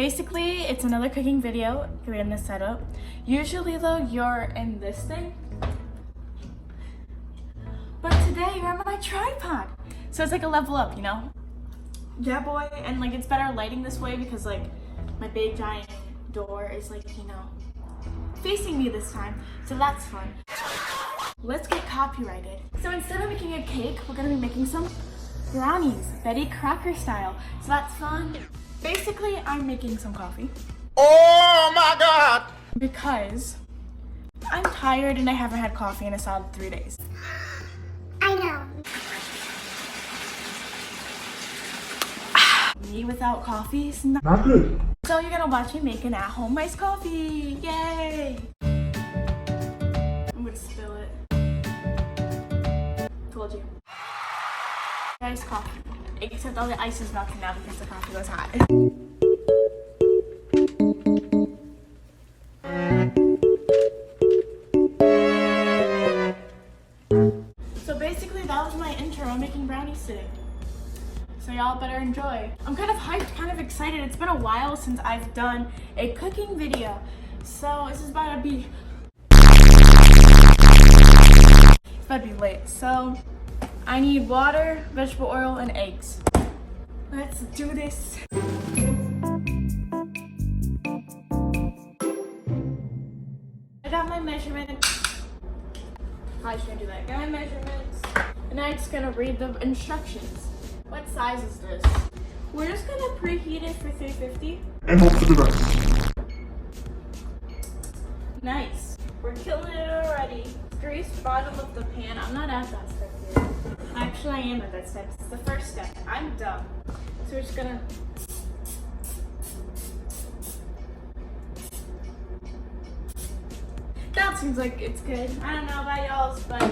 basically, it's another cooking video. You're in this setup. Usually though, you're in this thing. But today, you're on my tripod. So it's like a level up, you know? Yeah, boy. And like, it's better lighting this way because like, my big giant door is like, you know, facing me this time. So that's fun. Let's get copyrighted. So instead of making a cake, we're gonna be making some brownies, Betty Crocker style. So that's fun. Basically, I'm making some coffee. Oh my God! Because I'm tired and I haven't had coffee in a solid 3 days. I know. Me without coffee is not good. So you're gonna watch me make an at-home iced coffee. Yay! I'm gonna spill it. Told you. Iced coffee. Except all the ice is melting now because the coffee was hot. So basically that was my intro on making brownies today. So y'all better enjoy. I'm kind of hyped, kind of excited. It's been a while since I've done a cooking video. So this is about to be lit. So I need water, vegetable oil, and eggs. Let's do this. I got my measurements. I shouldn't do that. I got my measurements. And I'm just gonna read the instructions. What size is this? We're just gonna preheat it for 350. And hope for the best. Nice. We're killing it already. Grease bottom of the pan. I'm not at that step yet. Actually, I am at that step. It's the first step. I'm done. So we're just gonna. That seems like it's good. I don't know about y'all's, but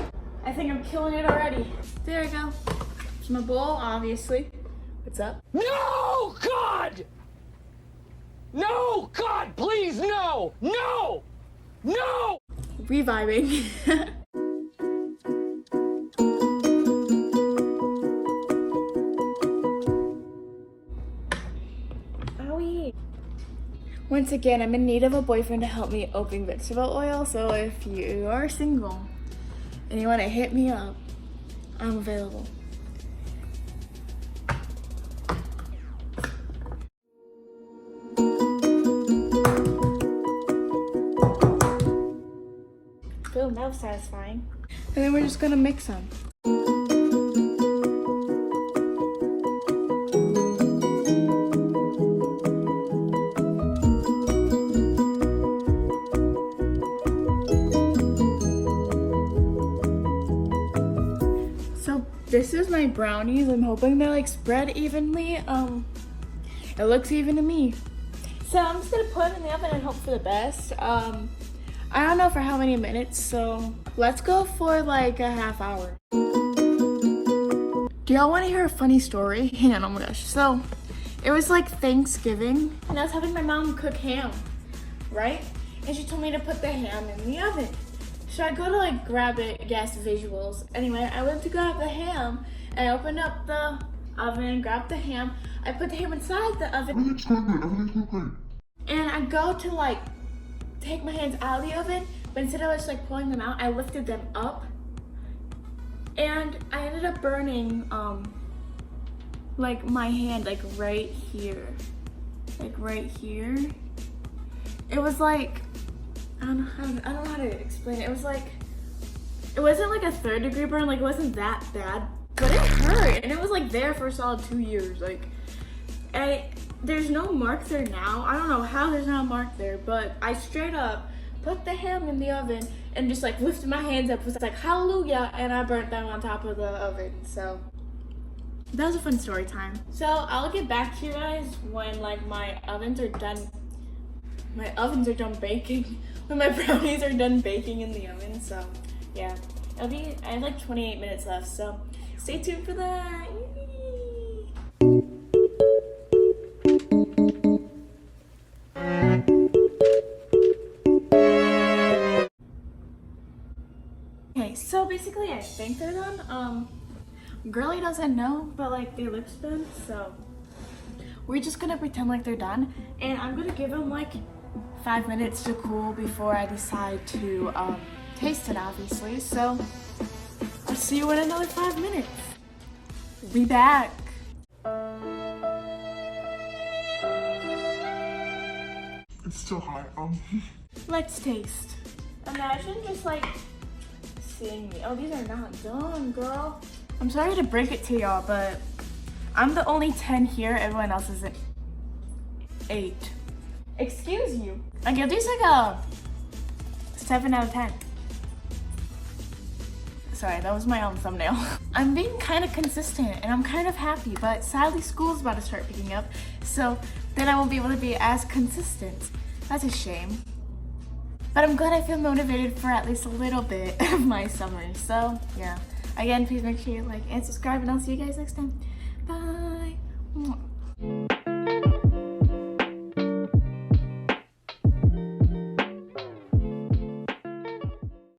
I think I'm killing it already. There we go. It's my bowl, obviously. What's up? No, God! No, God, please, no! No! No! Reviving. Owie. Once again, I'm in need of a boyfriend to help me open vegetable oil, so if you are single and you want to hit me up, I'm available. Boom, that was satisfying. And then we're just gonna mix them. So this is my brownies. I'm hoping they're like spread evenly. It looks even to me. So I'm just gonna put them in the oven and hope for the best. I don't know for how many minutes, so let's go for like a half hour. Do y'all want to hear a funny story? Hang on, oh my gosh. So it was like Thanksgiving and I was having my mom cook ham, right? And she told me to put the ham in the oven. So I go to like grab it, yes, visuals. Anyway, I went to grab the ham and I opened up the oven, grabbed the ham. I put the ham inside the oven. Everything's going good. Everything's going good. And I go to like take my hands out of the oven, but instead of just like pulling them out, I lifted them up and I ended up burning like my hand like right here. It was like I don't know how to explain it. It was like it wasn't like a 3rd degree burn, like it wasn't that bad, but it hurt and it was like there for a solid 2 years. Like there's no mark there now. I don't know how there's not a mark there, but I straight up put the ham in the oven and just like lifted my hands up, was like hallelujah, and I burnt them on top of the oven. So that was a fun story time. So I'll get back to you guys when like my ovens are done baking. When my brownies are done baking in the oven. So yeah, I have like 28 minutes left, so stay tuned for that. Okay, so basically I think they're done. Girly doesn't know, but like they looks done, so we're just gonna pretend like they're done, and I'm gonna give them like 5 minutes to cool before I decide to taste it, obviously. So I'll see you in another 5 minutes. Be back. It's still hot. Let's taste. Imagine just like seeing me. Oh, these are not done, girl. I'm sorry to break it to y'all, but I'm the only 10 here. Everyone else is an 8. Excuse you. I give these like a 7 out of 10. Sorry, that was my own thumbnail. I'm being kind of consistent and I'm kind of happy, but sadly school's about to start picking up, so then I won't be able to be as consistent. That's a shame. But I'm glad I feel motivated for at least a little bit of my summer. So yeah, again, please make sure you like and subscribe, and I'll see you guys next time. Bye.